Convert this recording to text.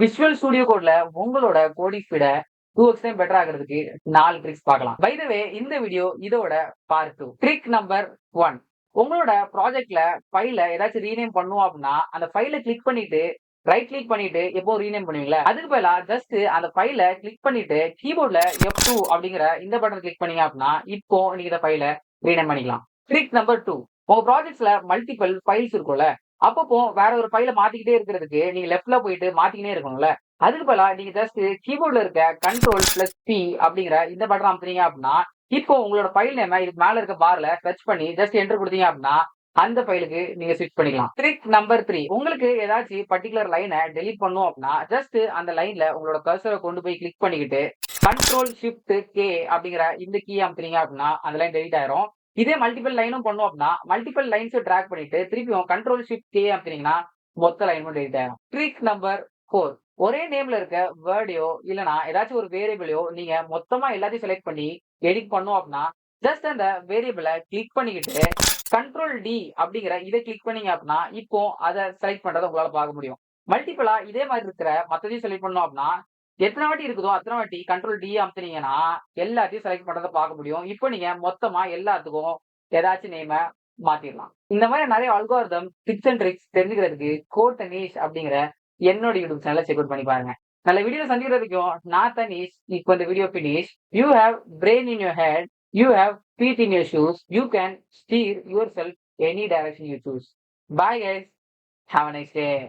Visual studio கோட்ல உங்களோட coding ஸ்பீட 2x time better ஆகிறதுக்கு 4 ட்ரிக்ஸ் பார்க்கலாம். பை த வே இந்த வீடியோ இதோட பார்ட் 2. Trick number 1. உங்களோட ப்ராஜெக்ட்ல ஃபைல ஏதாச்சும் ரீநேம் பண்ணுவோம் அப்படின்னா அந்த ஃபைல கிளிக் பண்ணிட்டு ரைட் கிளிக் பண்ணிட்டு எப்போ ரீநேம் பண்ணுவீங்களா, அதுக்கு பதிலா ஜஸ்ட் அந்த ஃபைல கிளிக் பண்ணிட்டு கீபோர்ட்ல F2 அப்படிங்கிற இந்த பட்டன் கிளிக் பண்ணீங்க அப்படின்னா இப்போ நீங்க இந்த ஃபைல ரீநேம் பண்ணிக்கலாம். Trick number 2. உங்க ப்ராஜெக்ட்ஸ்ல மல்டிபிள் ஃபைல்ஸ் இருக்கும்ல, அப்பப்போ வேற ஒரு ஃபைல மாத்திக்கிட்டே இருக்கிறதுக்கு நீங்க லெஃப்ட்ல போயிட்டு மாத்திக்கினே இருக்கணும்ல, அதுக்கு பதிலா நீங்க ஜஸ்ட் கீபோர்ட்ல இருக்க Ctrl+P அப்படிங்கிற இந்த பட்டன் அமுத்துனீங்க அப்படின்னா இப்போ உங்களோட ஃபைல் நேம இதுக்கு மேல இருக்க பார்ல சர்ச் பண்ணி ஜஸ்ட் என்டர் கொடுத்தீங்க அப்படின்னா அந்த ஃபைலுக்கு நீங்க ஸ்விட்ச் பண்ணிக்கலாம். Trick number 3. உங்களுக்கு ஏதாச்சும் பர்டிகுலர் லைனை டெலீட் பண்ணும் அப்படின்னா ஜஸ்ட் அந்த லைன்ல உங்களோட கர்சரை கொண்டு போய் கிளிக் பண்ணிக்கிட்டு Ctrl+Shift+K அப்படிங்கிற இந்த கீ அமுத்துனீங்க அப்படின்னா அந்த லைன் டெலீட் ஆயிரும். இதே மல்டிபிள் லைனும் பண்ணோம் அப்படின்னா மல்டிபிள் லைன்ஸ் டிராக் பண்ணிட்டு திருப்பியும் Ctrl+Shift+K அமுத்துனீங்கன்னா மொத்த லைனும் டெலீட் ஆயிரும். Trick number 4. ஒரே நேம்ல இருக்க வேர்டையோ இல்லனா ஏதாச்சும் ஒரு வேரியபிளையோ நீங்க மொத்தமா எல்லாத்தையும் செலக்ட் பண்ணி எடிட் பண்ணோம் அப்படின்னா ஜஸ்ட் அந்த வேரியபிளை கிளிக் பண்ணிக்கிட்டு Ctrl+D அப்படிங்கிற இதை கிளிக் பண்ணீங்க அப்படின்னா இப்போ அதை செலக்ட் பண்றதை உங்களால பார்க்க முடியும். மல்டிபிளா இதே மாதிரி இருக்கிற மத்ததையும் செலக்ட் பண்ணோம் அப்படின்னா எத்தனை வாட்டி இருக்குதோ அத்தனை வாட்டி Ctrl+D அமுத்துனீங்கன்னா எல்லாத்தையும் செலக்ட் பண்றதை பார்க்க முடியும். இப்போ நீங்க மொத்தமா எல்லாத்துக்கும் ஏதாச்சும் நேம மாத்திடலாம். இந்த மாதிரி நிறைய அல்காரிதம் டிப்ஸ் அண்ட் ட்ரிக்ஸ் தெரிஞ்சுக்கிறதுக்கு கோட் தனீஷ் அப்படிங்கிற என்னோட யூடியூப் சேனலை செக் அவுட் பண்ணி பாருங்க. நல்ல வீடியோ சந்திக்கிறதுக்கும் நான் தனீஷ். இப்போ இந்த video finish. You have brain in your head, you have feet in your shoes, you can steer yourself any direction you choose. Bye guys, have a nice day.